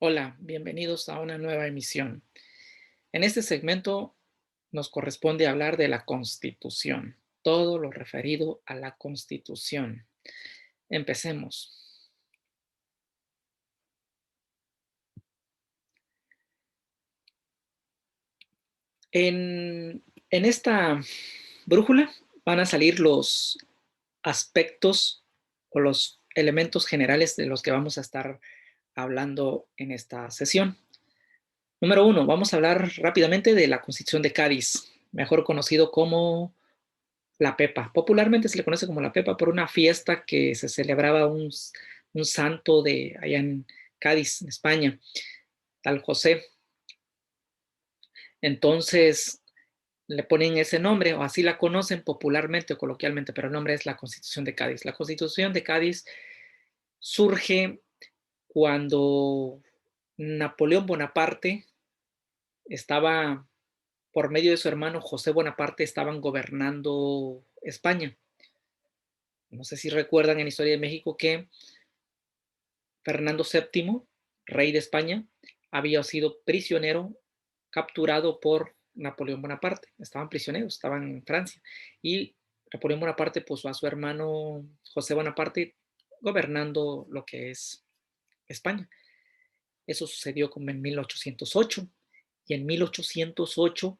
Hola, bienvenidos a una nueva emisión. En este segmento nos corresponde hablar de la Constitución, todo lo referido a la Constitución. Empecemos. En esta brújula van a salir los aspectos o los elementos generales de los que vamos a estar hablando en esta sesión. Número uno, vamos a hablar rápidamente de la Constitución de Cádiz, mejor conocido como la Pepa. Popularmente se le conoce como la Pepa por una fiesta que se celebraba un santo de allá en Cádiz, en España, tal José. Entonces le ponen ese nombre o así la conocen popularmente o coloquialmente, pero el nombre es la Constitución de Cádiz. La Constitución de Cádiz surge cuando Napoleón Bonaparte estaba, por medio de su hermano José Bonaparte, estaban gobernando España. No sé si recuerdan en la historia de México que Fernando VII, rey de España, había sido prisionero, capturado por Napoleón Bonaparte. Estaban prisioneros, estaban en Francia. Y Napoleón Bonaparte puso a su hermano José Bonaparte gobernando lo que es España. Eso sucedió como en 1808. Y en 1808,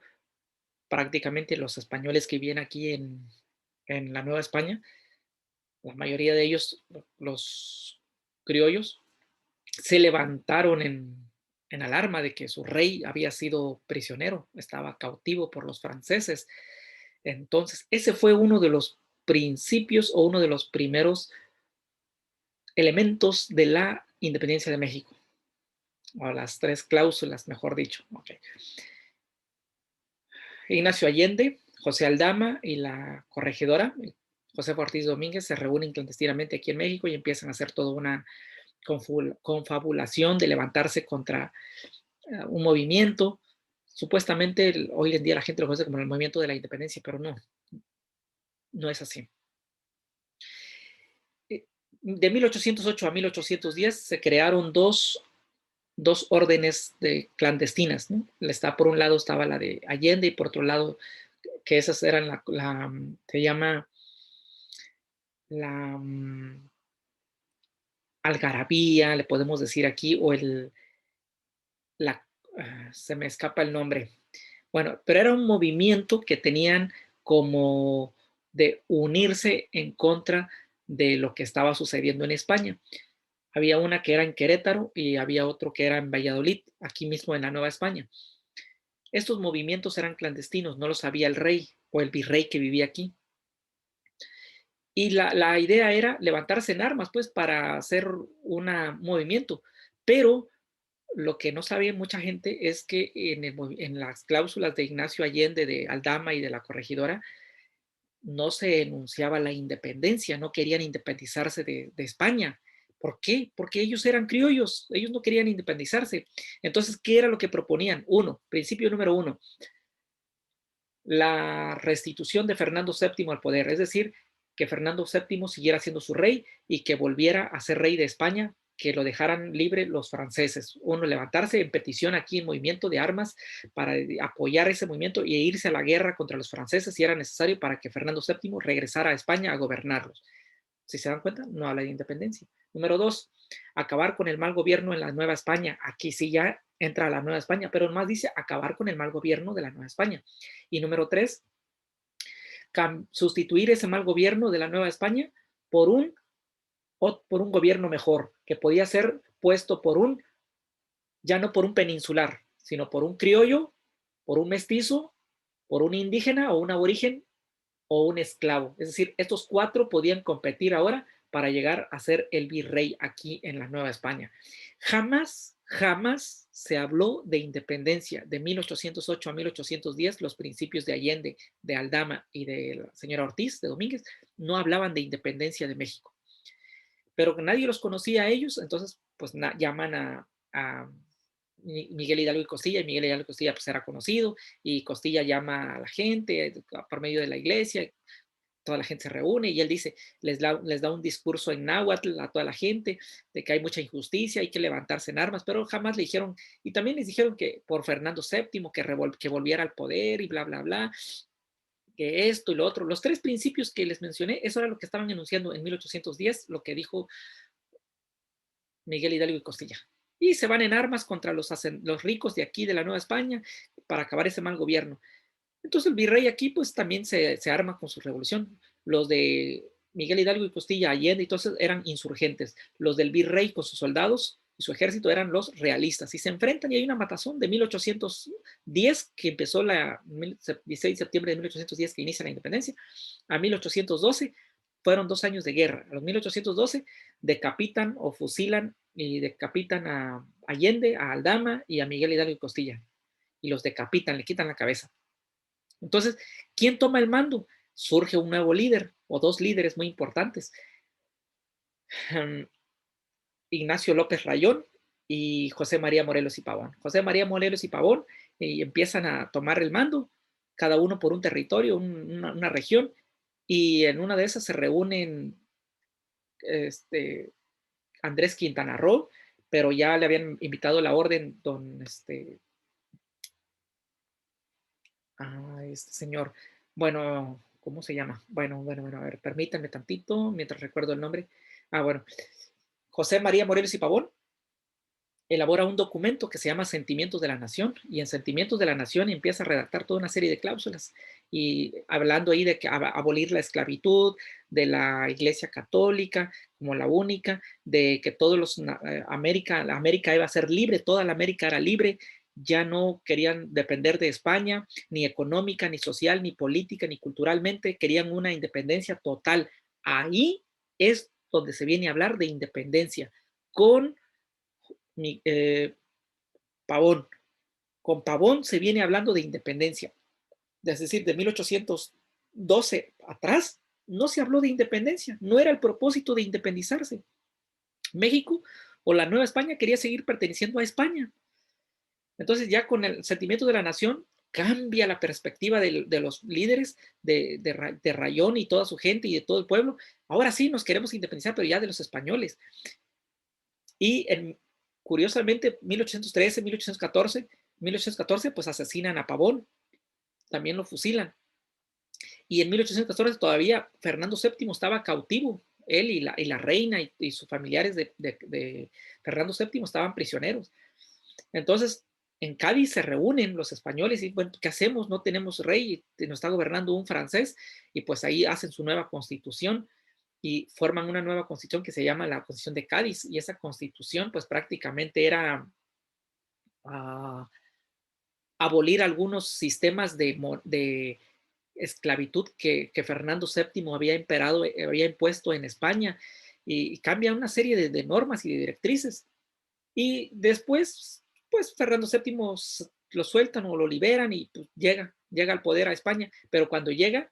prácticamente los españoles que vivían aquí en la Nueva España, la mayoría de ellos, los criollos, se levantaron en alarma de que su rey había sido prisionero, estaba cautivo por los franceses. Entonces, ese fue uno de los principios o uno de los primeros elementos de la independencia de México, o las tres cláusulas, mejor dicho. Okay. Ignacio Allende, José Aldama y la corregidora, José Ortiz Domínguez, se reúnen clandestinamente aquí en México y empiezan a hacer toda una confabulación de levantarse contra un movimiento. Supuestamente hoy en día la gente lo conoce como el movimiento de la independencia, pero no, no es así. De 1808 a 1810 se crearon dos órdenes de clandestinas, ¿no? Por un lado estaba la de Allende y por otro lado, que esas eran se llama la algarabía, le podemos decir aquí, o la, se me escapa el nombre. Bueno, pero era un movimiento que tenían como de unirse en contra de lo que estaba sucediendo en España. Había una que era en Querétaro y había otro que era en Valladolid, aquí mismo en la Nueva España. Estos movimientos eran clandestinos, no lo sabía el rey o el virrey que vivía aquí. Y la idea era levantarse en armas, pues, para hacer un movimiento. Pero lo que no sabía mucha gente es que en las cláusulas de Ignacio Allende, de Aldama y de la corregidora, no se enunciaba la independencia, no querían independizarse de España. ¿Por qué? Porque ellos eran criollos, ellos no querían independizarse. Entonces, ¿qué era lo que proponían? Principio número uno, la restitución de Fernando VII al poder, es decir, que Fernando VII siguiera siendo su rey y que volviera a ser rey de España, que lo dejaran libre los franceses. Uno, levantarse en petición aquí en movimiento de armas para apoyar ese movimiento e irse a la guerra contra los franceses si era necesario para que Fernando VII regresara a España a gobernarlos. Si se dan cuenta, no habla de independencia. Número dos, acabar con el mal gobierno en la Nueva España. Aquí sí ya entra la Nueva España, pero más dice acabar con el mal gobierno de la Nueva España. Y número tres, sustituir ese mal gobierno de la Nueva España por por un gobierno mejor, que podía ser puesto ya no por un peninsular, sino por un criollo, por un mestizo, por un indígena o un aborigen o un esclavo. Es decir, estos cuatro podían competir ahora para llegar a ser el virrey aquí en la Nueva España. Jamás, jamás se habló de independencia. De 1808 a 1810, los principios de Allende, de Aldama y de la señora Ortiz, de Domínguez, no hablaban de independencia de México. Pero nadie los conocía a ellos, entonces pues llaman a Miguel Hidalgo y Costilla, y Miguel Hidalgo y Costilla pues era conocido, y Costilla llama a la gente por medio de la iglesia, toda la gente se reúne y él dice, les da un discurso en náhuatl a toda la gente de que hay mucha injusticia, hay que levantarse en armas, pero jamás le dijeron, y también les dijeron que por Fernando VII, que volviera al poder y bla, bla, bla, que esto y lo otro. Los tres principios que les mencioné, eso era lo que estaban enunciando en 1810, lo que dijo Miguel Hidalgo y Costilla. Y se van en armas contra los ricos de aquí, de la Nueva España, para acabar ese mal gobierno. Entonces el virrey aquí pues también se arma con su revolución. Los de Miguel Hidalgo y Costilla, Allende, entonces eran insurgentes. Los del virrey con sus soldados y su ejército eran los realistas. Y se enfrentan y hay una matazón de 1810 que empezó la 16 de septiembre de 1810 que inicia la independencia, a 1812. Fueron 2 años de guerra. A los 1812 decapitan o fusilan y decapitan a Allende, a Aldama y a Miguel Hidalgo y Costilla. Y los decapitan, le quitan la cabeza. Entonces, ¿quién toma el mando? Surge un nuevo líder o dos líderes muy importantes. Ignacio López Rayón y José María Morelos y Pavón. José María Morelos y Pavón empiezan a tomar el mando, cada uno por un territorio, una región, y en una de esas se reúnen Andrés Quintana Roo, pero ya le habían invitado a la orden este señor, bueno, ¿cómo se llama? Bueno, a ver, permítanme tantito mientras recuerdo el nombre. Bueno, José María Morelos y Pavón elabora un documento que se llama Sentimientos de la Nación, y en Sentimientos de la Nación empieza a redactar toda una serie de cláusulas, y hablando ahí de que abolir la esclavitud, de la Iglesia Católica como la única, de que todos la América iba a ser libre, toda la América era libre, ya no querían depender de España, ni económica, ni social, ni política, ni culturalmente, querían una independencia total. Ahí es donde se viene a hablar de independencia, con Pavón. Con Pavón se viene hablando de independencia. Es decir, de 1812 atrás, no se habló de independencia, no era el propósito de independizarse. México o la Nueva España quería seguir perteneciendo a España. Entonces ya con el sentimiento de la nación cambia la perspectiva de los líderes de Rayón y toda su gente y de todo el pueblo. Ahora sí nos queremos independizar, pero ya de los españoles. Y curiosamente, 1813, 1814, pues asesinan a Pavón, también lo fusilan. Y en 1814 todavía Fernando VII estaba cautivo, él y la reina y sus familiares de Fernando VII estaban prisioneros. Entonces, en Cádiz se reúnen los españoles y, bueno, ¿qué hacemos? No tenemos rey, nos está gobernando un francés, y pues ahí hacen su nueva constitución y forman una nueva constitución que se llama la Constitución de Cádiz, y esa constitución pues prácticamente era abolir algunos sistemas de esclavitud que Fernando VII había impuesto en España, y cambia una serie de normas y de directrices. Y después, pues Fernando VII lo sueltan o lo liberan y pues, llega al poder a España, pero cuando llega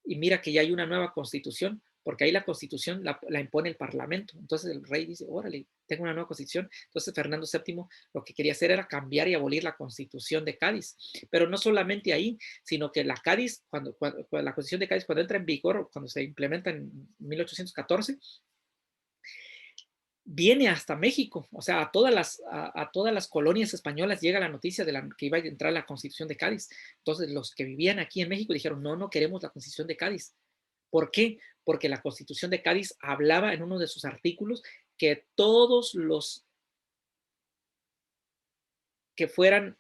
y mira que ya hay una nueva constitución, porque ahí la constitución la impone el parlamento. Entonces el rey dice, órale, tengo una nueva constitución. Entonces Fernando VII lo que quería hacer era cambiar y abolir la constitución de Cádiz. Pero no solamente ahí, sino que la Cádiz, cuando la constitución de Cádiz, cuando entra en vigor, cuando se implementa en 1814, viene hasta México, o sea, a todas las colonias españolas llega la noticia de que iba a entrar la Constitución de Cádiz. Entonces, los que vivían aquí en México dijeron, no queremos la Constitución de Cádiz. ¿Por qué? Porque la Constitución de Cádiz hablaba en uno de sus artículos que todos los que fueran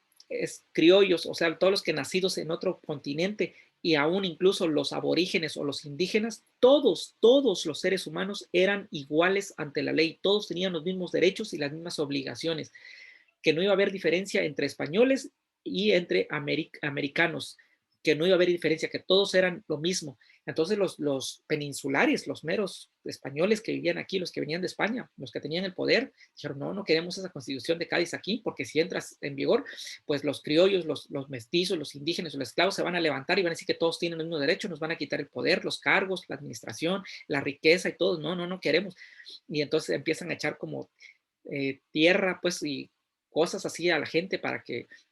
criollos, o sea, todos los que nacidos en otro continente, y aún incluso los aborígenes o los indígenas, todos los seres humanos eran iguales ante la ley, todos tenían los mismos derechos y las mismas obligaciones, que no iba a haber diferencia entre españoles y entre americanos, que no iba a haber diferencia, que todos eran lo mismo. Entonces los peninsulares, los meros españoles que vivían aquí, los que venían de España, los que tenían el poder, dijeron, no queremos esa constitución de Cádiz aquí, porque si entras en vigor, pues los criollos, los mestizos, los indígenas, los esclavos se van a levantar y van a decir que todos tienen el mismo derecho, nos van a quitar el poder, los cargos, la administración, la riqueza y todo, no queremos. Y entonces empiezan a echar como tierra, pues, y cosas así a la gente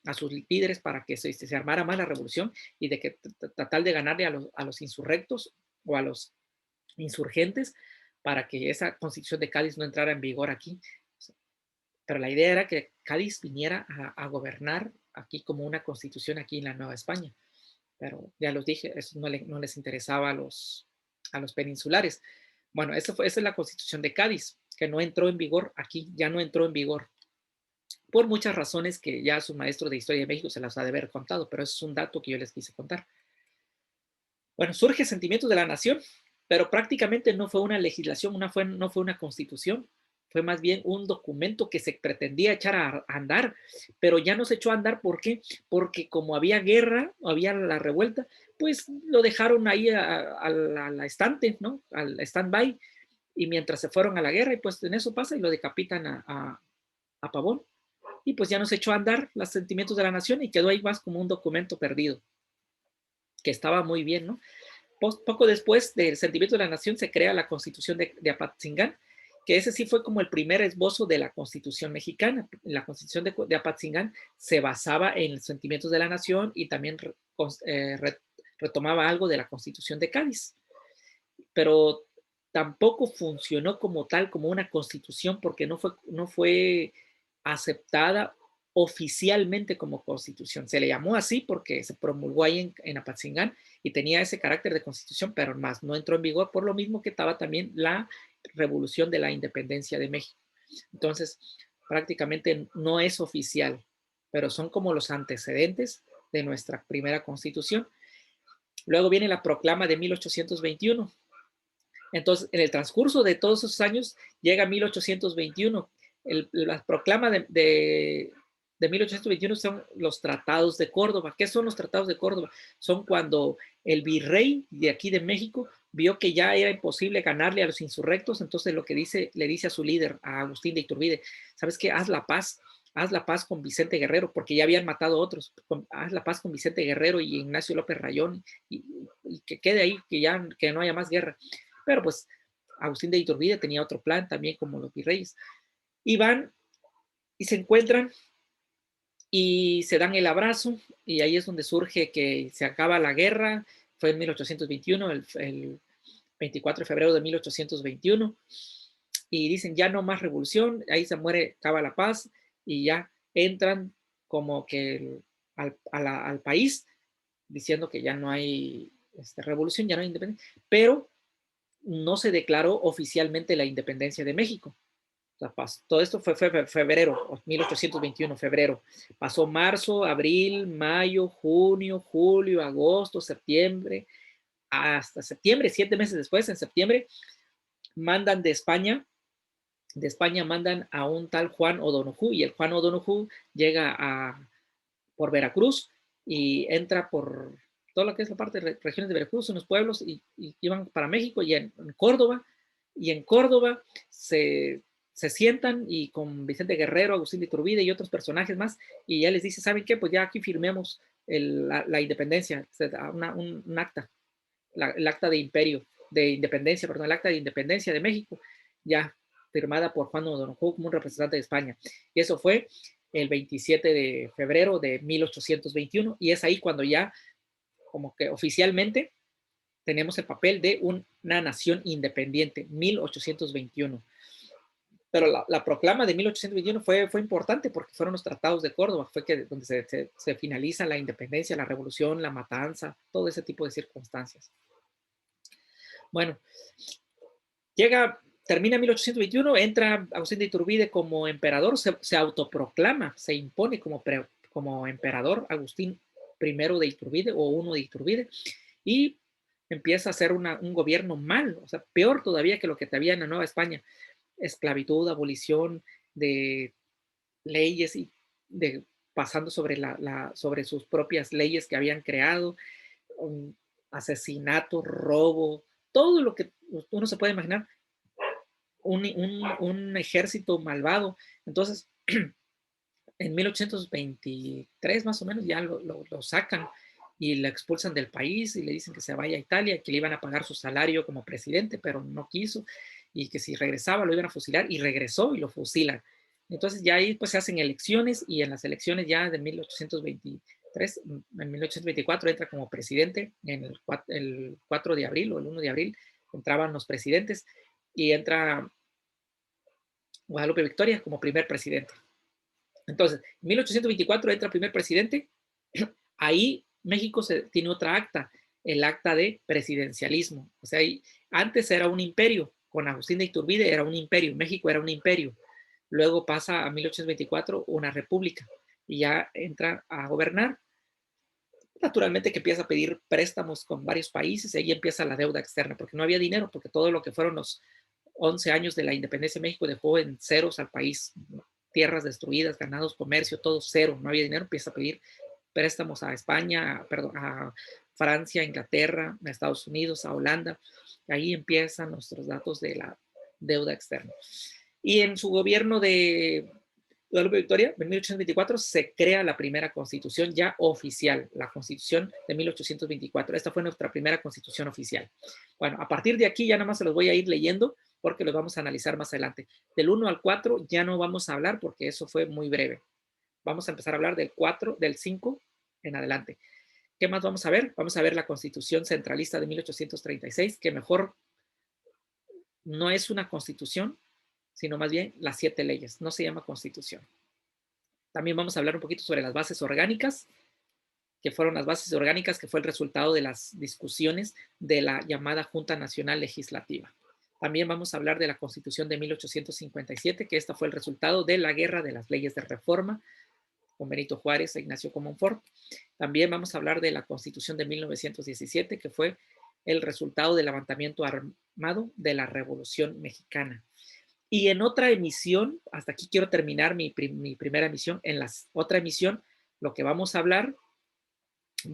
a sus líderes, para que se armara más la revolución y de que tratar de ganarle a los insurrectos o a los insurgentes para que esa constitución de Cádiz no entrara en vigor aquí. Pero la idea era que Cádiz viniera a gobernar aquí como una constitución aquí en la Nueva España. Pero ya los dije, eso no les interesaba a los peninsulares. Bueno, esa es la constitución de Cádiz, que no entró en vigor aquí, ya no entró en vigor, por muchas razones que ya su maestro de Historia de México se las ha de haber contado, pero eso es un dato que yo les quise contar. Bueno, surge Sentimientos de la Nación, pero prácticamente no fue una legislación, no fue una constitución, fue más bien un documento que se pretendía echar a andar, pero ya no se echó a andar. ¿Por qué? Porque como había guerra, había la revuelta, pues lo dejaron ahí a la estante, ¿no? Al stand-by, y mientras se fueron a la guerra, y pues en eso pasa y lo decapitan a Pavón, y pues ya no se echó a andar los Sentimientos de la Nación y quedó ahí más como un documento perdido, que estaba muy bien, ¿no? Poco después del Sentimiento de la Nación se crea la Constitución de Apatzingán, que ese sí fue como el primer esbozo de la Constitución mexicana. La Constitución de Apatzingán se basaba en los Sentimientos de la Nación y también retomaba algo de la Constitución de Cádiz, pero tampoco funcionó como tal, como una constitución, porque no fue aceptada oficialmente como constitución. Se le llamó así porque se promulgó ahí en Apatzingán y tenía ese carácter de constitución, pero más no entró en vigor por lo mismo que estaba también la revolución de la independencia de México. Entonces, prácticamente no es oficial, pero son como los antecedentes de nuestra primera constitución. Luego viene la proclama de 1821. Entonces, en el transcurso de todos esos años, llega 1821. La proclama de 1821 son los tratados de Córdoba. ¿Qué son los tratados de Córdoba? Son cuando el virrey de aquí de México vio que ya era imposible ganarle a los insurrectos, entonces lo que le dice a su líder, a Agustín de Iturbide, ¿sabes qué? Haz la paz con Vicente Guerrero, porque ya habían matado a otros. Haz la paz con Vicente Guerrero y Ignacio López Rayón, y que quede ahí, que no haya más guerra. Pero pues Agustín de Iturbide tenía otro plan también como los virreyes. Y van y se encuentran y se dan el abrazo, y ahí es donde surge que se acaba la guerra. Fue en 1821, el 24 de febrero de 1821, y dicen ya no más revolución, ahí se muere, acaba la paz, y ya entran como que al país diciendo que ya no hay revolución, ya no hay independencia, pero no se declaró oficialmente la independencia de México. Todo esto fue febrero, 1821, febrero. Pasó marzo, abril, mayo, junio, julio, agosto, septiembre, hasta septiembre, 7 meses después, en septiembre, mandan de España mandan a un tal Juan O'Donoghue, y el Juan O'Donoghue llega por Veracruz y entra por todo lo que es la parte de regiones de Veracruz, unos pueblos, y iban para México, y en Córdoba se sientan y con Vicente Guerrero, Agustín de Iturbide y otros personajes más, y ya les dice, ¿saben qué? Pues ya aquí firmemos la independencia, un acta, el acta de imperio, de independencia, perdón, el acta de independencia de México, ya firmada por Juan O'Donoghue como un representante de España. Y eso fue el 27 de febrero de 1821, y es ahí cuando ya como que oficialmente tenemos el papel de una nación independiente, 1821. Pero la proclama de 1821 fue importante porque fueron los tratados de Córdoba, fue donde se finaliza la independencia, la revolución, la matanza, todo ese tipo de circunstancias. Bueno, termina 1821, entra Agustín de Iturbide como emperador, se autoproclama, se impone como emperador Agustín I de Iturbide o uno de Iturbide, y empieza a hacer un gobierno mal, o sea, peor todavía que lo que había en la Nueva España. Esclavitud, abolición de leyes, y pasando sobre sus propias leyes que habían creado, asesinato, robo, todo lo que uno se puede imaginar, un ejército malvado. Entonces, en 1823 más o menos ya lo sacan y le expulsan del país y le dicen que se vaya a Italia, que le iban a pagar su salario como presidente, pero no quiso, y que si regresaba lo iban a fusilar, y regresó y lo fusilan. Entonces ya ahí pues se hacen elecciones, y en las elecciones ya de 1820, En 1824 entra como presidente, en el 4 de abril o el 1 de abril entraban los presidentes y entra Guadalupe Victoria como primer presidente. Entonces, en 1824 entra primer presidente, ahí México tiene otra acta, el acta de presidencialismo. O sea, antes era un imperio, con Agustín de Iturbide era un imperio, México era un imperio. Luego pasa a 1824 una república y ya entra a gobernar. Naturalmente que empieza a pedir préstamos con varios países y ahí empieza la deuda externa, porque no había dinero, porque todo lo que fueron los 11 años de la independencia de México dejó en ceros al país, tierras destruidas, ganados, comercio, todo cero, no había dinero, empieza a pedir préstamos a España, perdón, a Francia, a Inglaterra, a Estados Unidos, a Holanda. Ahí empiezan nuestros datos de la deuda externa. Y en su gobierno de Guadalupe Victoria, en 1824, se crea la primera constitución ya oficial, la constitución de 1824. Esta fue nuestra primera constitución oficial. Bueno, a partir de aquí ya nada más se los voy a ir leyendo porque los vamos a analizar más adelante. Del 1 al 4 ya no vamos a hablar porque eso fue muy breve. Vamos a empezar a hablar del 4, del 5 en adelante. ¿Qué más vamos a ver? Vamos a ver la Constitución Centralista de 1836, que mejor no es una constitución, sino más bien las 7 leyes. No se llama constitución. También vamos a hablar un poquito sobre las bases orgánicas, que fueron las bases orgánicas, que fue el resultado de las discusiones de la llamada Junta Nacional Legislativa. También vamos a hablar de la Constitución de 1857, que esta fue el resultado de la Guerra de las Leyes de Reforma, con Benito Juárez e Ignacio Comonfort. También vamos a hablar de la Constitución de 1917, que fue el resultado del levantamiento armado de la Revolución Mexicana. Y en otra emisión, hasta aquí quiero terminar mi primera emisión, en la otra emisión lo que vamos a hablar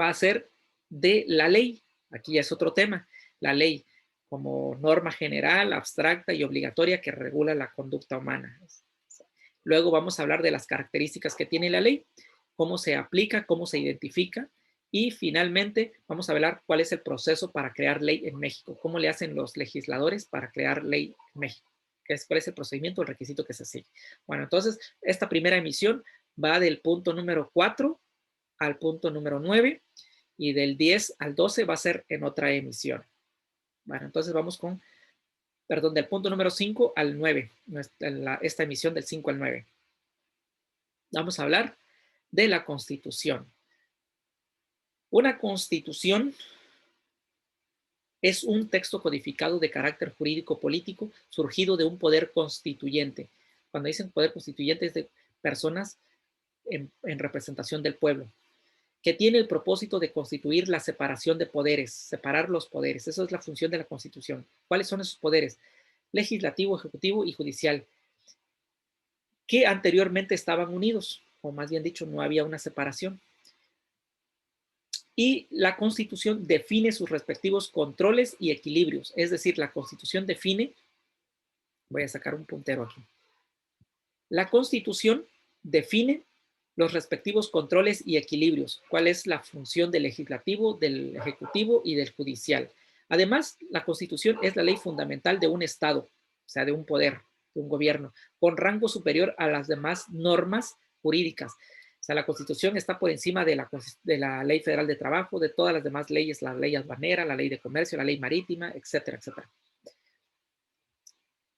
va a ser de la ley. Aquí ya es otro tema, la ley como norma general, abstracta y obligatoria que regula la conducta humana. Luego vamos a hablar de las características que tiene la ley, cómo se aplica, cómo se identifica y finalmente vamos a hablar cuál es el proceso para crear ley en México, cómo le hacen los legisladores para crear ley en México, cuál es el procedimiento, el requisito que se sigue. Bueno, entonces esta primera emisión va del punto número 4 al punto número 9 y del 10 al 12 va a ser en otra emisión. Bueno, entonces vamos con, perdón, del punto número 5 al 9, esta emisión del 5 al 9. Vamos a hablar de la Constitución. Una Constitución es un texto codificado de carácter jurídico-político surgido de un poder constituyente. Cuando dicen poder constituyente es de personas en representación del pueblo, que tiene el propósito de constituir la separación de poderes, separar los poderes. Eso es la función de la Constitución. ¿Cuáles son esos poderes? Legislativo, ejecutivo y judicial, que anteriormente estaban unidos, o más bien dicho, no había una separación. Y la Constitución define sus respectivos controles y equilibrios. Es decir, la Constitución define, voy a sacar un puntero aquí, la Constitución define los respectivos controles y equilibrios, cuál es la función del legislativo, del ejecutivo y del judicial. Además, la Constitución es la ley fundamental de un Estado, o sea, de un poder, de un gobierno, con rango superior a las demás normas jurídicas. O sea, la Constitución está por encima de la Ley Federal de Trabajo, de todas las demás leyes, la ley aduanera, la ley de comercio, la ley marítima, etcétera, etcétera.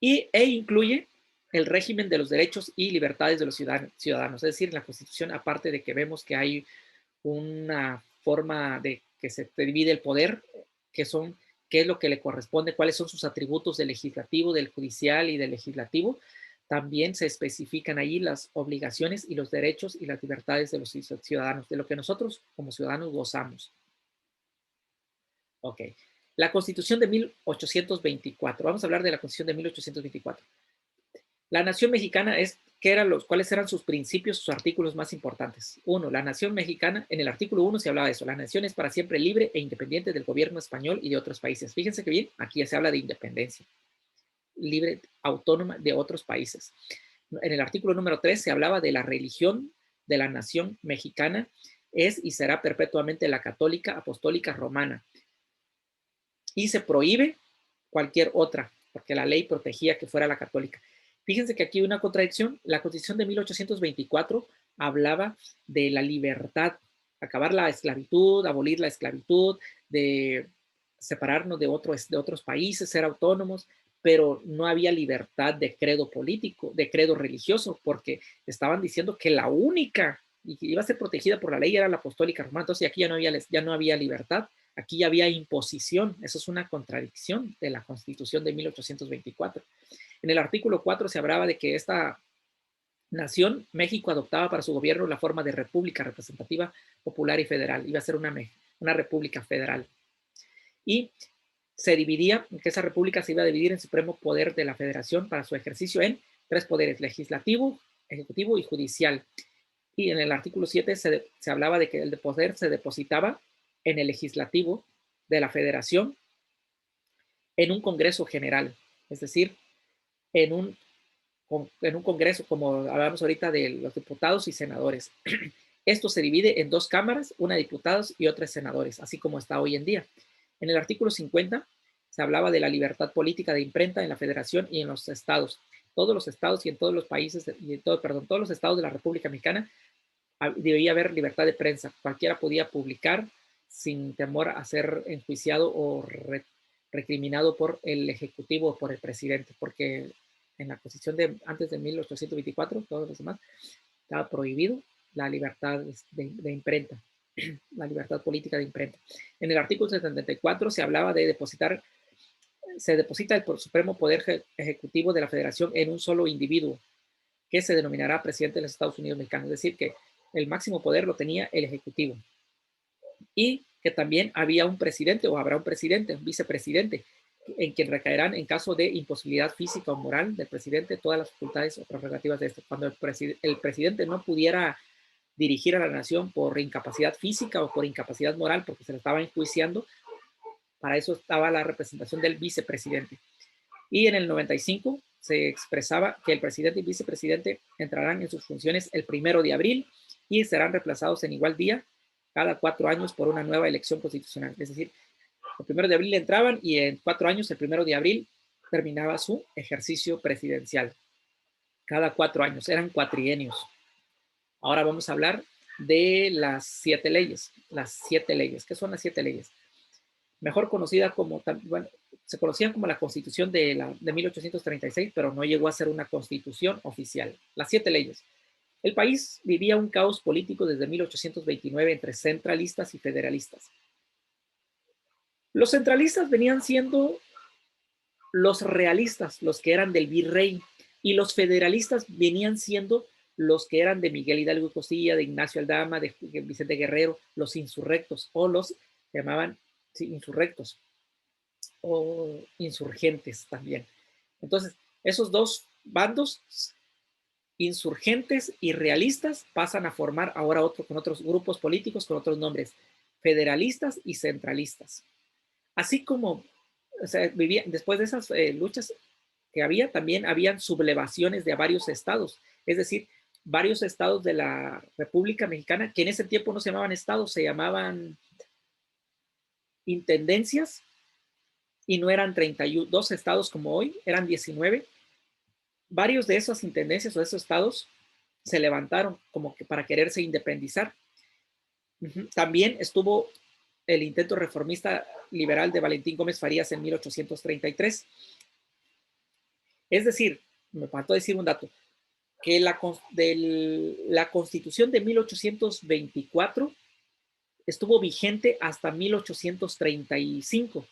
E incluye el régimen de los derechos y libertades de los ciudadanos. Es decir, en la Constitución, aparte de que vemos que hay una forma de que se divide el poder, qué es lo que le corresponde, cuáles son sus atributos del legislativo, del judicial y del legislativo, también se especifican ahí las obligaciones y los derechos y las libertades de los ciudadanos, de lo que nosotros como ciudadanos gozamos. Ok. La Constitución de 1824. Vamos a hablar de la Constitución de 1824. La nación mexicana ¿cuáles eran sus principios, sus artículos más importantes? Uno, la nación mexicana, en el artículo 1 se hablaba de eso, la nación es para siempre libre e independiente del gobierno español y de otros países. Fíjense que bien, aquí ya se habla de independencia, libre, autónoma de otros países. En el artículo número 3 se hablaba de la religión de la nación mexicana, es y será perpetuamente la católica, apostólica, romana. Y se prohíbe cualquier otra, porque la ley protegía que fuera la católica. Fíjense que aquí hay una contradicción. La Constitución de 1824 hablaba de la libertad acabar la esclavitud, abolir la esclavitud, de separarnos de otros países, ser autónomos, pero no había libertad de credo político, de credo religioso, porque estaban diciendo que la única y que iba a ser protegida por la ley era la apostólica romana. Entonces aquí ya no había libertad, aquí ya había imposición. Eso es una contradicción de la Constitución de 1824. En el artículo 4 se hablaba de que esta nación, México, adoptaba para su gobierno la forma de república representativa, popular y federal. Iba a ser una república federal. Y se dividía, que esa república se iba a dividir en supremo poder de la federación para su ejercicio en tres poderes: legislativo, ejecutivo y judicial. Y en el artículo 7 se hablaba de que el poder se depositaba en el legislativo de la federación en un congreso general, es decir, en un, en un congreso, como hablamos ahorita de los diputados y senadores. Esto se divide en dos cámaras, una de diputados y otra de senadores, así como está hoy en día. En el artículo 50 se hablaba de la libertad política de imprenta en la federación y en los estados. Todos los estados y en todos los países, todos los estados de la República Mexicana debía haber libertad de prensa. Cualquiera podía publicar sin temor a ser enjuiciado o recriminado por el Ejecutivo o por el presidente, porque en la Constitución de antes de 1824, todos los demás, estaba prohibido la libertad de imprenta, la libertad política de imprenta. En el artículo 74 se hablaba de se deposita el supremo poder ejecutivo de la federación en un solo individuo, que se denominará presidente de los Estados Unidos mexicanos. Es decir, que el máximo poder lo tenía el ejecutivo. Y que también había un presidente, o habrá un presidente, un vicepresidente, en quien recaerán, en caso de imposibilidad física o moral del presidente, todas las facultades o prerrogativas de este. Cuando el presidente no pudiera dirigir a la nación por incapacidad física o por incapacidad moral, porque se le estaba enjuiciando, para eso estaba la representación del vicepresidente. Y en el 95 se expresaba que el presidente y vicepresidente entrarán en sus funciones el 1 de abril y serán reemplazados en igual día cada 4 años por una nueva elección constitucional. Es decir, el 1 de abril entraban y en 4 años, el 1 de abril, terminaba su ejercicio presidencial. Cada 4 años, eran cuatrienios. Ahora vamos a hablar de las 7 leyes. Las 7 leyes. ¿Qué son las 7 leyes? Mejor conocida como, bueno, se conocían como la Constitución de 1836, pero no llegó a ser una constitución oficial. Las 7 leyes. El país vivía un caos político desde 1829 entre centralistas y federalistas. Los centralistas venían siendo los realistas, los que eran del virrey, y los federalistas venían siendo los que eran de Miguel Hidalgo y Costilla, de Ignacio Aldama, de Vicente Guerrero, los insurrectos, o los llamaban insurrectos, o insurgentes también. Entonces, esos dos bandos, insurgentes y realistas, pasan a formar ahora con otros grupos políticos, con otros nombres, federalistas y centralistas. Así como, o sea, después de esas luchas que había, también habían sublevaciones de varios estados, es decir, varios estados de la República Mexicana, que en ese tiempo no se llamaban estados, se llamaban intendencias, y no eran 32 estados como hoy, eran 19. Varios de esas intendencias o de esos estados se levantaron como que para quererse independizar. También estuvo el intento reformista liberal de Valentín Gómez Farías en 1833. Es decir, me faltó decir un dato, que la Constitución de 1824 estuvo vigente hasta 1835,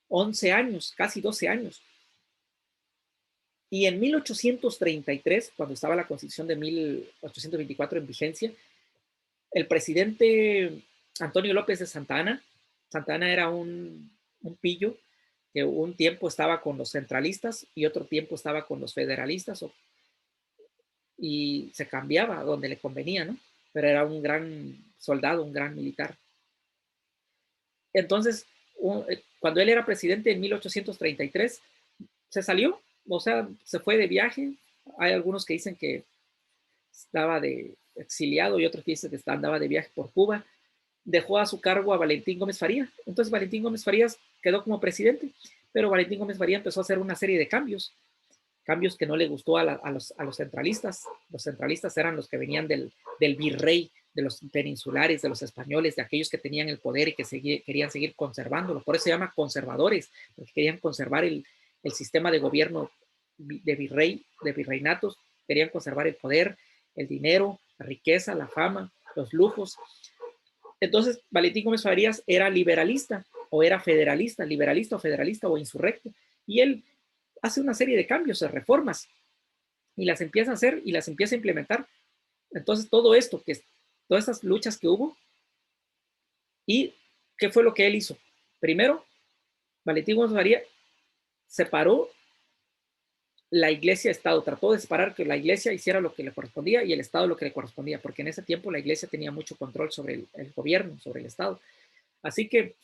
11 años, casi 12 años. Y en 1833, cuando estaba la Constitución de 1824 en vigencia, el presidente Antonio López de Santa Anna era un pillo que un tiempo estaba con los centralistas y otro tiempo estaba con los federalistas, y se cambiaba donde le convenía, ¿no? Pero era un gran soldado, un gran militar. Entonces, cuando él era presidente en 1833, se salió, o sea, se fue de viaje. Hay algunos que dicen que estaba de exiliado y otros que dicen que andaba de viaje por Cuba. Dejó a su cargo a Valentín Gómez Farías. Entonces Valentín Gómez Farías quedó como presidente, pero Valentín Gómez Farías empezó a hacer una serie de cambios que no le gustó a los centralistas. Los centralistas eran los que venían del virrey, de los peninsulares, de los españoles, de aquellos que tenían el poder y que querían seguir conservándolo. Por eso se llama conservadores, porque querían conservar el sistema de gobierno de virreinatos, querían conservar el poder, el dinero, la riqueza, la fama, los lujos. Entonces, Valentín Gómez Farías era liberalista o era federalista, liberalista o federalista o insurrecto. Y él hace una serie de cambios, de reformas, y las empieza a hacer y las empieza a implementar. Entonces, todo esto, todas estas luchas que hubo, ¿y qué fue lo que él hizo? Primero, Valentín Gómez Farías separó la iglesia-estado, trató de separar que la iglesia hiciera lo que le correspondía y el estado lo que le correspondía, porque en ese tiempo la iglesia tenía mucho control sobre el gobierno, sobre el estado. Así que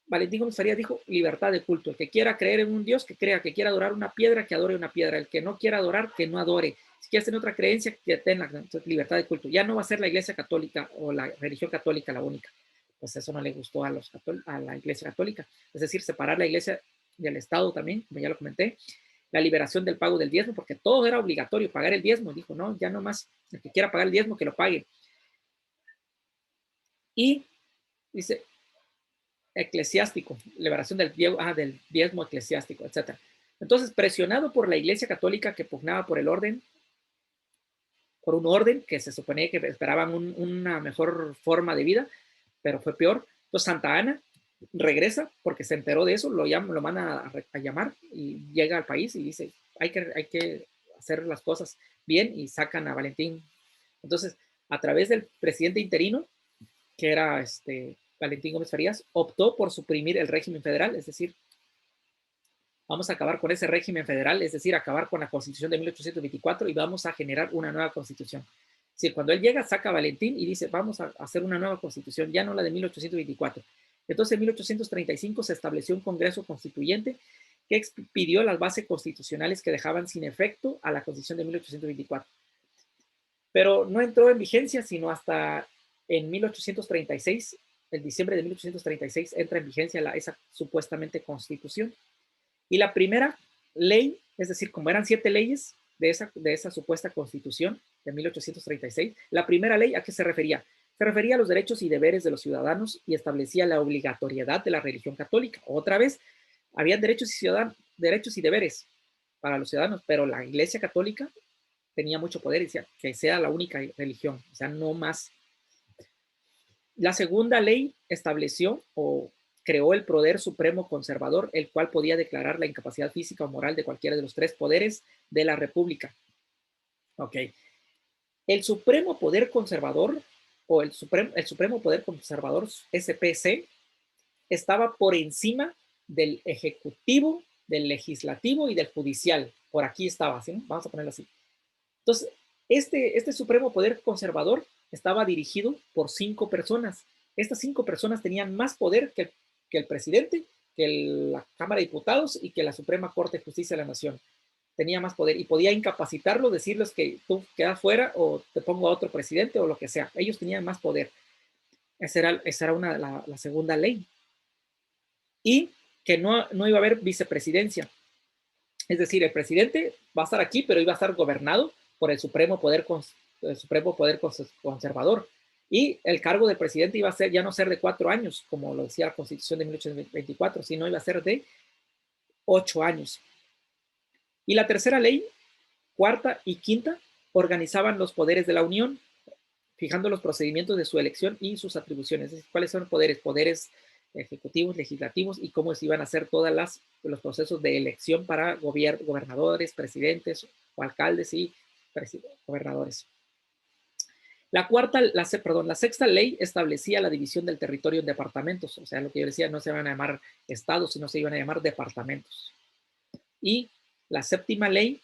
Valentín Gómez Farías dijo libertad de culto. El que quiera creer en un Dios, que crea, que quiera adorar una piedra, que adore una piedra. El que no quiera adorar, que no adore. Si quieres tener otra creencia, que tenga libertad de culto. Ya no va a ser la iglesia católica o la religión católica la única. Pues eso no le gustó a la iglesia católica. Es decir, separar la iglesia del Estado también, como ya lo comenté. La liberación del pago del diezmo, porque todo era obligatorio, pagar el diezmo. Dijo, no, ya no más. El que quiera pagar el diezmo, que lo pague. Y dice, eclesiástico, liberación del diezmo eclesiástico, etc. Entonces, presionado por la Iglesia Católica que pugnaba por el orden, por un orden que se suponía que esperaban una mejor forma de vida, pero fue peor. Entonces, Santa Ana regresa porque se enteró de eso, lo manda a llamar y llega al país y dice, hay que hacer las cosas bien, y sacan a Valentín. Entonces, a través del presidente interino, que era Valentín Gómez Farías, optó por suprimir el régimen federal, es decir, vamos a acabar con ese régimen federal, es decir, acabar con la Constitución de 1824 y vamos a generar una nueva Constitución. Es decir, cuando él llega, saca a Valentín y dice, vamos a hacer una nueva Constitución, ya no la de 1824. Entonces, en 1835 se estableció un Congreso Constituyente que expidió las bases constitucionales que dejaban sin efecto a la Constitución de 1824. Pero no entró en vigencia sino hasta en 1836, el diciembre de 1836, entra en vigencia esa supuestamente constitución. Y la primera ley, es decir, como eran 7 leyes de esa supuesta constitución de 1836, la primera ley, ¿a qué se refería? Se refería a los derechos y deberes de los ciudadanos y establecía la obligatoriedad de la religión católica. Otra vez, había derechos y deberes para los ciudadanos, pero la Iglesia Católica tenía mucho poder y decía que sea la única religión, o sea, no más. La segunda ley estableció o creó el poder supremo conservador, el cual podía declarar la incapacidad física o moral de cualquiera de los 3 poderes de la República. Ok. El supremo poder conservador o el supremo poder conservador, SPC, estaba por encima del ejecutivo, del legislativo y del judicial. Por aquí estaba, ¿sí? Vamos a ponerlo así. Entonces, este supremo poder conservador estaba dirigido por 5 personas. Estas 5 personas tenían más poder que el presidente, que la Cámara de Diputados y que la Suprema Corte de Justicia de la Nación. Tenía más poder y podía incapacitarlo, decirles que tú quedas fuera o te pongo a otro presidente o lo que sea. Ellos tenían más poder. Esa era la segunda ley. Y que no iba a haber vicepresidencia. Es decir, el presidente va a estar aquí, pero iba a estar gobernado por el supremo poder conservador. Y el cargo del presidente iba a ser, ya no ser de 4 años, como lo decía la Constitución de 1824, sino iba a ser de 8 años. Y la tercera ley, cuarta y quinta, organizaban los poderes de la Unión, fijando los procedimientos de su elección y sus atribuciones. ¿Cuáles son los poderes? Poderes ejecutivos, legislativos y cómo se iban a hacer todos los procesos de elección para gobernadores, presidentes o alcaldes y gobernadores. La sexta ley establecía la división del territorio en departamentos, o sea, lo que yo decía, no se iban a llamar estados, sino se iban a llamar departamentos. Y la séptima ley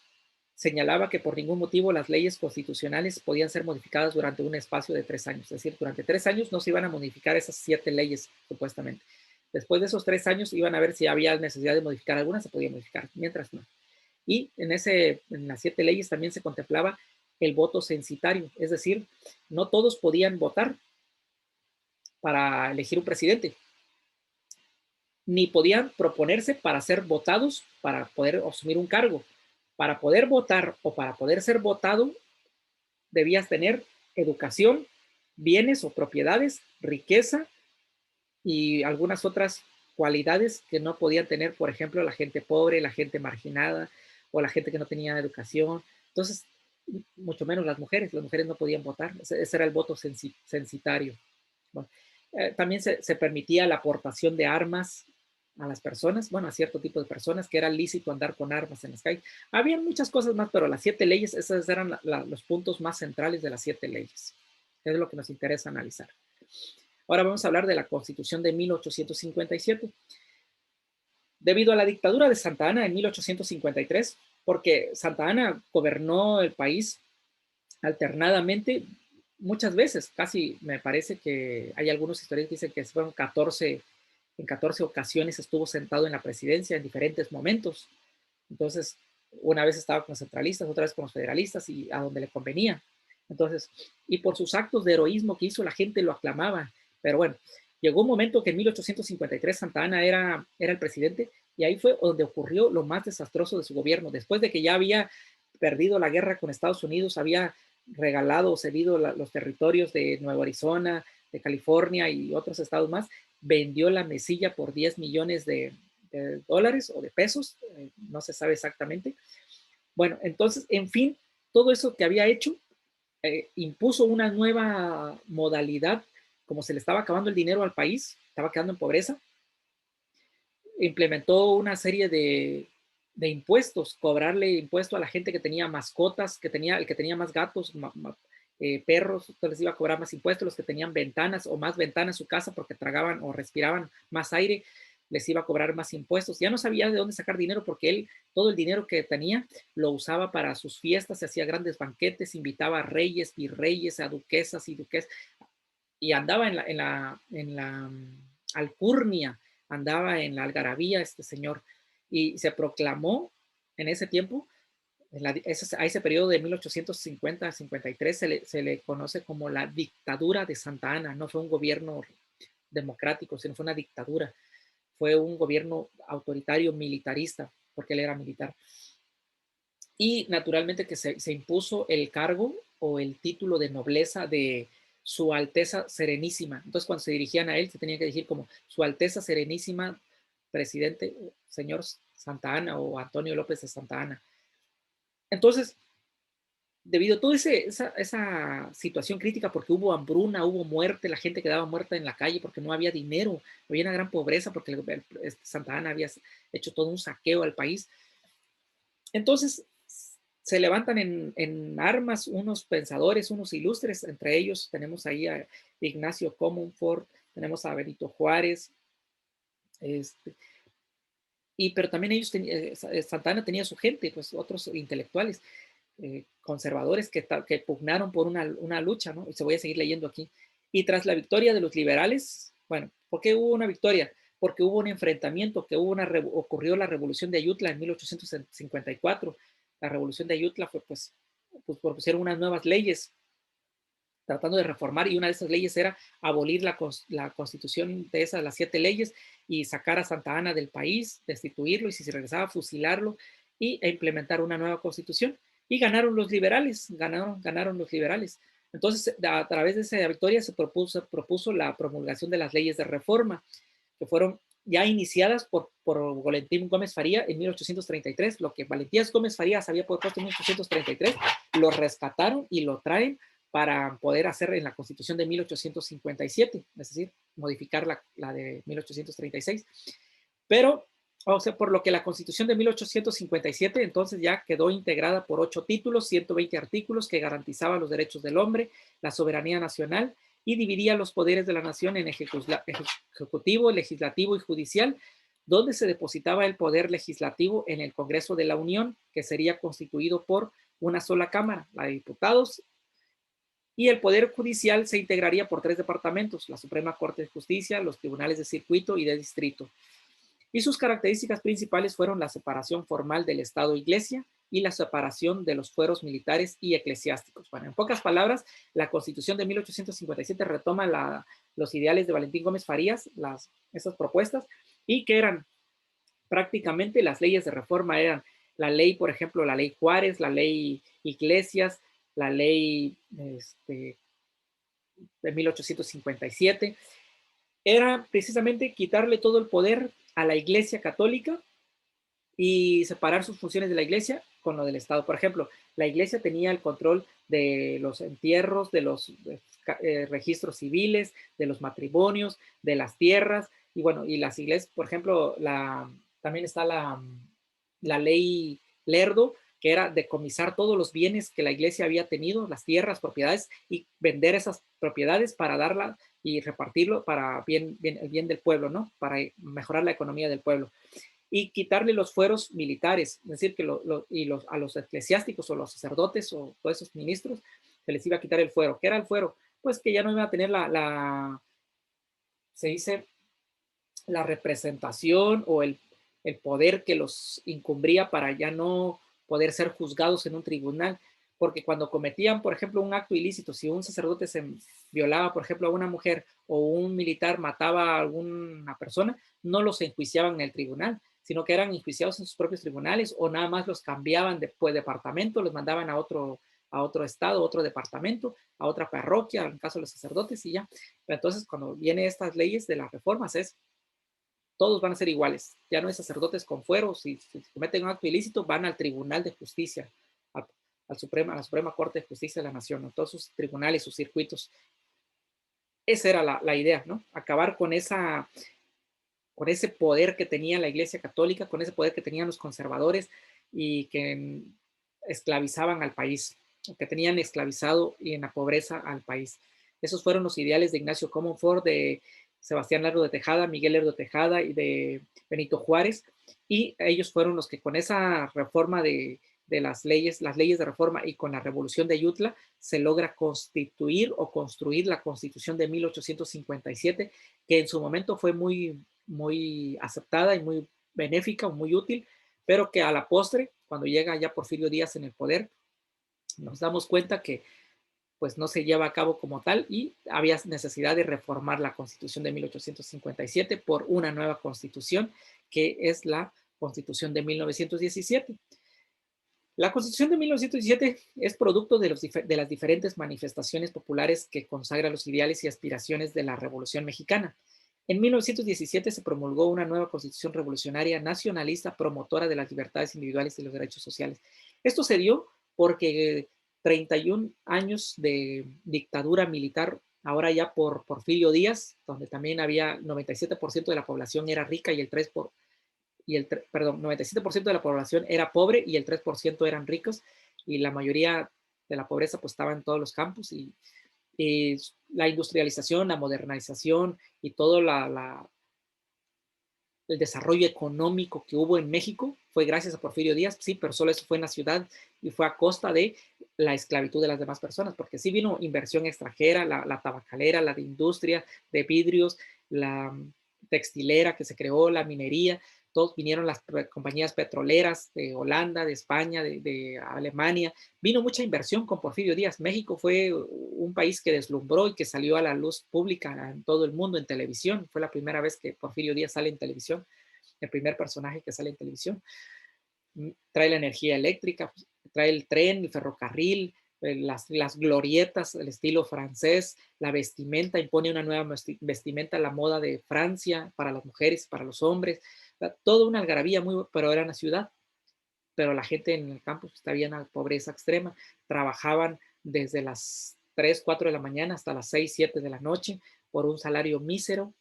señalaba que por ningún motivo las leyes constitucionales podían ser modificadas durante un espacio de 3 años. Es decir, durante 3 años no se iban a modificar esas 7 leyes, supuestamente. Después de esos 3 años iban a ver si había necesidad de modificar alguna, se podía modificar, mientras no. Y en las 7 leyes también se contemplaba el voto censitario, es decir, no todos podían votar para elegir un presidente, ni podían proponerse para ser votados para poder asumir un cargo. Para poder votar o para poder ser votado, debías tener educación, bienes o propiedades, riqueza y algunas otras cualidades que no podían tener, por ejemplo, la gente pobre, la gente marginada o la gente que no tenía educación. Entonces, mucho menos las mujeres no podían votar, ese era el voto censitario. Bueno, también se permitía la aportación de armas a las personas, bueno, a cierto tipo de personas, que era lícito andar con armas en las calles. Había muchas cosas más, pero las 7 leyes, esos eran los puntos más centrales de las 7 leyes. Es lo que nos interesa analizar. Ahora vamos a hablar de la Constitución de 1857. Debido a la dictadura de Santa Anna en 1853, porque Santa Anna gobernó el país alternadamente muchas veces, casi me parece que hay algunos historiadores que dicen que fueron 14, en 14 ocasiones estuvo sentado en la presidencia en diferentes momentos. Entonces, una vez estaba con los centralistas, otra vez con los federalistas y a donde le convenía. Entonces, y por sus actos de heroísmo que hizo, la gente lo aclamaba. Pero bueno, llegó un momento que en 1853 Santa Anna era el presidente y ahí fue donde ocurrió lo más desastroso de su gobierno. Después de que ya había perdido la guerra con Estados Unidos, había regalado o cedido los territorios de Nueva Arizona, de California y otros estados más, vendió la mesilla por 10 millones de dólares o de pesos, no se sabe exactamente. Bueno, entonces, en fin, todo eso que había hecho impuso una nueva modalidad, como se le estaba acabando el dinero al país, estaba quedando en pobreza, implementó una serie de impuestos, cobrarle impuesto a la gente que tenía mascotas, el que tenía más gatos, perros, les iba a cobrar más impuestos, los que tenían ventanas o más ventanas en su casa porque tragaban o respiraban más aire, les iba a cobrar más impuestos. Ya no sabía de dónde sacar dinero porque él, todo el dinero que tenía, lo usaba para sus fiestas, se hacía grandes banquetes, invitaba a reyes, virreyes, a duquesas y duques, y andaba en la alcurnia, andaba en la algarabía este señor, y se proclamó en ese tiempo, a ese periodo de 1850-53 se le conoce como la dictadura de Santa Anna. No fue un gobierno democrático, sino fue una dictadura. Fue un gobierno autoritario militarista, porque él era militar. Y naturalmente que se impuso el cargo o el título de nobleza de Su Alteza Serenísima. Entonces, cuando se dirigían a él, se tenía que decir como Su Alteza Serenísima, presidente, señor Santa Anna o Antonio López de Santa Anna. Entonces, debido a toda esa situación crítica, porque hubo hambruna, hubo muerte, la gente quedaba muerta en la calle porque no había dinero, había una gran pobreza porque Santa Anna había hecho todo un saqueo al país. Entonces, se levantan en armas unos pensadores, unos ilustres, entre ellos tenemos ahí a Ignacio Comonfort, tenemos a Benito Juárez, pero también ellos, Santa Anna tenía su gente, pues otros intelectuales, conservadores que pugnaron por una lucha, ¿no? Y se voy a seguir leyendo aquí. Y tras la victoria de los liberales, bueno, ¿por qué hubo una victoria? Porque hubo un enfrentamiento, ocurrió la revolución de Ayutla en 1854. La revolución de Ayutla fue, pues propusieron unas nuevas leyes tratando de reformar, y una de esas leyes era abolir la constitución de las 7 leyes y sacar a Santa Anna del país, destituirlo, y si se regresaba, fusilarlo e implementar una nueva constitución. Y ganaron los liberales, ganaron los liberales. Entonces, a través de esa victoria se propuso la promulgación de las leyes de reforma, que fueron ya iniciadas por Valentín Gómez Faría en 1833. Lo que Valentín Gómez Farías había propuesto en 1833, lo rescataron y lo traen para poder hacer en la Constitución de 1857, es decir, modificar la de 1836. Pero, o sea, por lo que la Constitución de 1857 entonces ya quedó integrada por 8 títulos, 120 artículos que garantizaban los derechos del hombre, la soberanía nacional, y dividía los poderes de la nación en ejecutivo, legislativo y judicial, donde se depositaba el poder legislativo en el Congreso de la Unión, que sería constituido por una sola Cámara, la de Diputados, y el Poder Judicial se integraría por 3 departamentos: la Suprema Corte de Justicia, los tribunales de circuito y de distrito. Y sus características principales fueron la separación formal del Estado-Iglesia y la separación de los fueros militares y eclesiásticos. Bueno, en pocas palabras, la Constitución de 1857 retoma los ideales de Valentín Gómez Farías, esas propuestas, y que eran prácticamente las leyes de reforma. Eran la ley, por ejemplo, la ley Juárez, la ley Iglesias, la ley de 1857, era precisamente quitarle todo el poder a la Iglesia Católica y separar sus funciones de la iglesia con lo del Estado. Por ejemplo, la iglesia tenía el control de los entierros, de los registros civiles, de los matrimonios, de las tierras, y bueno, y las iglesias, por ejemplo, también está la ley Lerdo, que era decomisar todos los bienes que la iglesia había tenido, las tierras, propiedades, y vender esas propiedades para darla y repartirlo para el bien del pueblo, ¿no? Para mejorar la economía del pueblo y quitarle los fueros militares, es decir, que a los eclesiásticos o los sacerdotes o todos esos ministros se les iba a quitar el fuero. ¿Qué era el fuero? Pues que ya no iba a tener se dice, la representación o el poder que los incumbría para ya no poder ser juzgados en un tribunal, porque cuando cometían, por ejemplo, un acto ilícito, si un sacerdote se violaba, por ejemplo, a una mujer o un militar mataba a alguna persona, no los enjuiciaban en el tribunal, sino que eran enjuiciados en sus propios tribunales o nada más los cambiaban de departamento, los mandaban a otro estado, a otro departamento, a otra parroquia, en el caso de los sacerdotes y ya. Pero entonces, cuando vienen estas leyes de las reformas, todos van a ser iguales. Ya no hay sacerdotes con fuero. Si cometen un acto ilícito, van al Tribunal de Justicia, a la Suprema Corte de Justicia de la Nación, ¿no? Todos sus tribunales, sus circuitos. Esa era la idea, ¿no? Acabar con ese poder que tenía la Iglesia Católica, con ese poder que tenían los conservadores y que esclavizaban al país, que tenían esclavizado y en la pobreza al país. Esos fueron los ideales de Ignacio Comonfort, de Sebastián Lerdo de Tejada, Miguel Lerdo de Tejada y de Benito Juárez, y ellos fueron los que con esa reforma de las leyes de reforma y con la revolución de Ayutla se logra constituir o construir la Constitución de 1857, que en su momento fue muy aceptada y muy benéfica, muy útil, pero que a la postre, cuando llega ya Porfirio Díaz en el poder, nos damos cuenta que pues no se lleva a cabo como tal y había necesidad de reformar la Constitución de 1857 por una nueva Constitución, que es la Constitución de 1917. La Constitución de 1917 es producto de las diferentes manifestaciones populares que consagran los ideales y aspiraciones de la Revolución Mexicana. En 1917 se promulgó una nueva Constitución revolucionaria nacionalista promotora de las libertades individuales y los derechos sociales. Esto se dio porque 31 años de dictadura militar, ahora ya por Porfirio Díaz, donde también había 97% de la población era rica y el 3%, perdón, 97% de la población era pobre y el 3% eran ricos y la mayoría de la pobreza pues estaba en todos los campos y la industrialización, la modernización y todo el desarrollo económico que hubo en México fue gracias a Porfirio Díaz, sí, pero solo eso fue en la ciudad y fue a costa de la esclavitud de las demás personas, porque sí vino inversión extranjera, la tabacalera, la de industria, de vidrios, la textilera que se creó, la minería, todos vinieron las compañías petroleras de Holanda, de España, de Alemania, vino mucha inversión con Porfirio Díaz. México fue un país que deslumbró y que salió a la luz pública en todo el mundo en televisión. Fue la primera vez que Porfirio Díaz sale en televisión, el primer personaje que sale en televisión. Trae la energía eléctrica, trae el tren, el ferrocarril, las glorietas, el estilo francés, la vestimenta, impone una nueva vestimenta, la moda de Francia para las mujeres, para los hombres, toda una algarabía, pero era una ciudad, pero la gente en el campo estaba en la pobreza extrema, trabajaban desde las 3, 4 de la mañana hasta las 6, 7 de la noche por un salario mísero,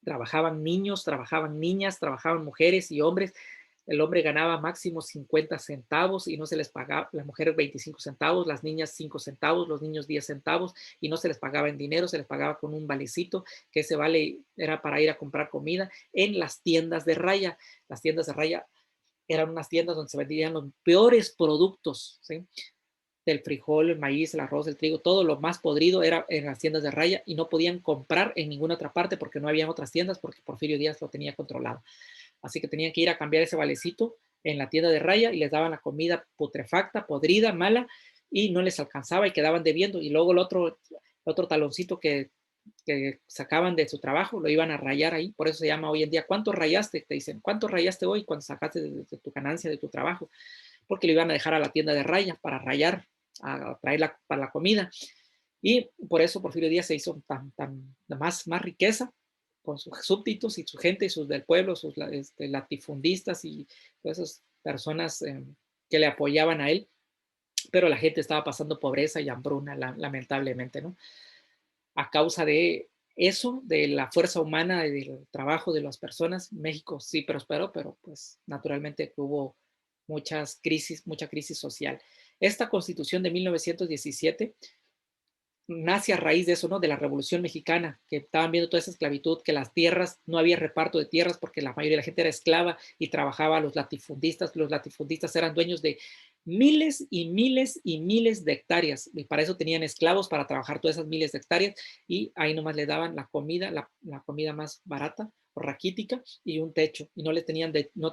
trabajaban niños, trabajaban niñas, trabajaban mujeres y hombres. El hombre ganaba máximo 50 centavos y no se les pagaba, las mujeres 25 centavos, las niñas 5 centavos, los niños 10 centavos y no se les pagaba en dinero, se les pagaba con un valecito, que ese vale era para ir a comprar comida en las tiendas de raya. Las tiendas de raya eran unas tiendas donde se vendían los peores productos, ¿sí? Del frijol, el maíz, el arroz, el trigo, todo lo más podrido era en las tiendas de raya y no podían comprar en ninguna otra parte porque no había otras tiendas porque Porfirio Díaz lo tenía controlado. Así que tenían que ir a cambiar ese valecito en la tienda de raya y les daban la comida putrefacta, podrida, mala y no les alcanzaba y quedaban debiendo. Y luego el otro taloncito que sacaban de su trabajo lo iban a rayar ahí. Por eso se llama hoy en día, ¿cuánto rayaste? Te dicen, ¿cuánto rayaste hoy cuando sacaste de tu ganancia, de tu trabajo? Porque lo iban a dejar a la tienda de raya para rayar, para la comida. Y por eso Porfirio Díaz se hizo más riqueza con sus súbditos y su gente y sus del pueblo, sus latifundistas y todas esas personas que le apoyaban a él, pero la gente estaba pasando pobreza y hambruna, lamentablemente, ¿no? A causa de eso, de la fuerza humana y del trabajo de las personas, México sí prosperó, pero pues naturalmente hubo mucha crisis social. Esta constitución de 1917 nace a raíz de eso, ¿no? De la Revolución Mexicana, que estaban viendo toda esa esclavitud, que las tierras, no había reparto de tierras porque la mayoría de la gente era esclava y trabajaba los latifundistas eran dueños de miles y miles y miles de hectáreas, y para eso tenían esclavos para trabajar todas esas miles de hectáreas, y ahí nomás le daban la comida, la comida más barata o raquítica y un techo, y no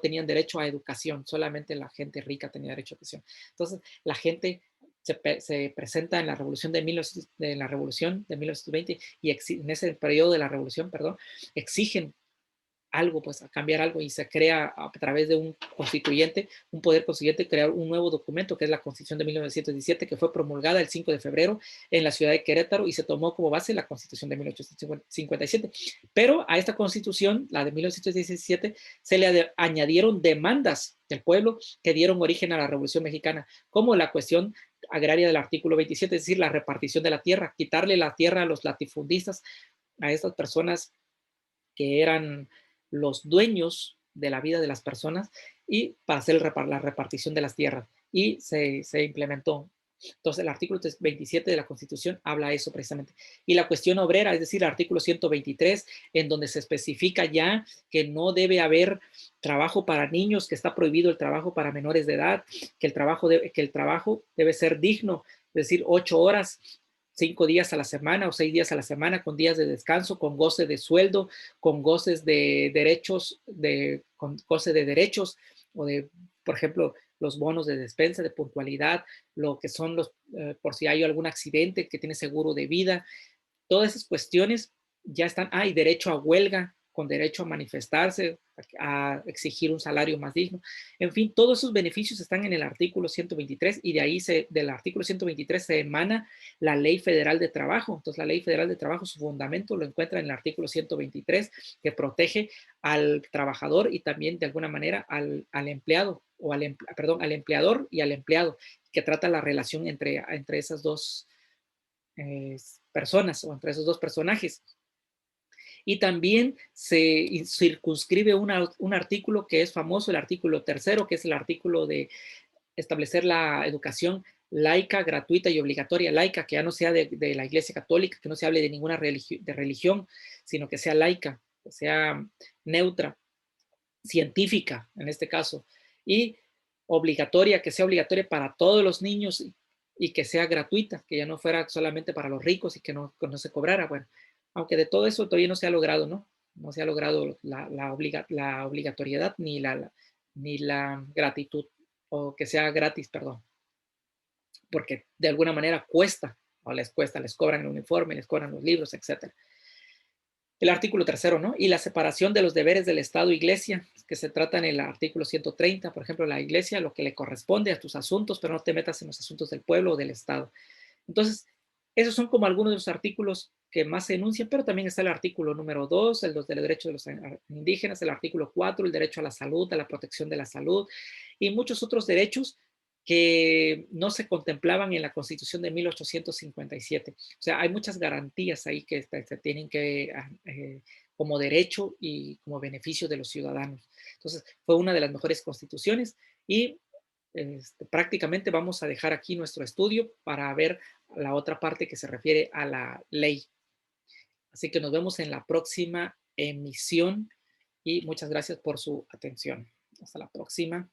tenían derecho a educación, solamente la gente rica tenía derecho a educación. Entonces, la gente se presenta en la revolución de 1920 y en ese periodo de la revolución, perdón, exigen algo, pues a cambiar algo y se crea a través de un constituyente, un poder constituyente, crear un nuevo documento que es la Constitución de 1917 que fue promulgada el 5 de febrero en la ciudad de Querétaro y se tomó como base la Constitución de 1857. Pero a esta Constitución, la de 1917, se le añadieron demandas del pueblo que dieron origen a la Revolución Mexicana, como la cuestión agraria del artículo 27, es decir, la repartición de la tierra, quitarle la tierra a los latifundistas, a estas personas que eran los dueños de la vida de las personas y para hacer la repartición de las tierras. Y se implementó. Entonces, el artículo 27 de la Constitución habla eso precisamente. Y la cuestión obrera, es decir, el artículo 123, en donde se especifica ya que no debe haber trabajo para niños, que está prohibido el trabajo para menores de edad, que el trabajo debe ser digno, es decir, 8 horas 5 días a la semana o 6 días a la semana, con días de descanso, con goce de sueldo, con goces de derechos, con goce de derechos o de, por ejemplo, los bonos de despensa, de puntualidad, lo que son por si hay algún accidente, que tiene seguro de vida, todas esas cuestiones ya están, y derecho a huelga, con derecho a manifestarse, a exigir un salario más digno. En fin, todos esos beneficios están en el artículo 123 y de ahí, del artículo 123 se emana la Ley Federal de Trabajo. Entonces, la Ley Federal de Trabajo, su fundamento lo encuentra en el artículo 123, que protege al trabajador y también de alguna manera al empleado, o al empleador y al empleado, que trata la relación entre esas dos personas o entre esos dos personajes. Y también se circunscribe un artículo que es famoso, el artículo tercero, que es el artículo de establecer la educación laica, gratuita y obligatoria, laica, que ya no sea de la Iglesia Católica, que no se hable de ninguna religión, sino que sea laica, que sea neutra, científica en este caso, y obligatoria, que sea obligatoria para todos los niños y que sea gratuita, que ya no fuera solamente para los ricos y que no se cobrara. Bueno, aunque de todo eso todavía no se ha logrado, ¿no? No se ha logrado la obligatoriedad ni la gratitud, o que sea gratis, perdón, porque de alguna manera cuesta, o les cuesta, les cobran el uniforme, les cobran los libros, etcétera. El artículo tercero, ¿no? Y la separación de los deberes del Estado e Iglesia, que se trata en el artículo 130, por ejemplo, la Iglesia, lo que le corresponde a tus asuntos, pero no te metas en los asuntos del pueblo o del Estado. Entonces, esos son como algunos de los artículos que más se enuncian, pero también está el artículo número 2, el del derecho de los indígenas, el artículo 4, el derecho a la salud, a la protección de la salud, y muchos otros derechos que no se contemplaban en la Constitución de 1857. O sea, hay muchas garantías ahí que se tienen que, como derecho y como beneficio de los ciudadanos. Entonces, fue una de las mejores constituciones y prácticamente vamos a dejar aquí nuestro estudio para ver la otra parte que se refiere a la ley. Así que nos vemos en la próxima emisión y muchas gracias por su atención. Hasta la próxima.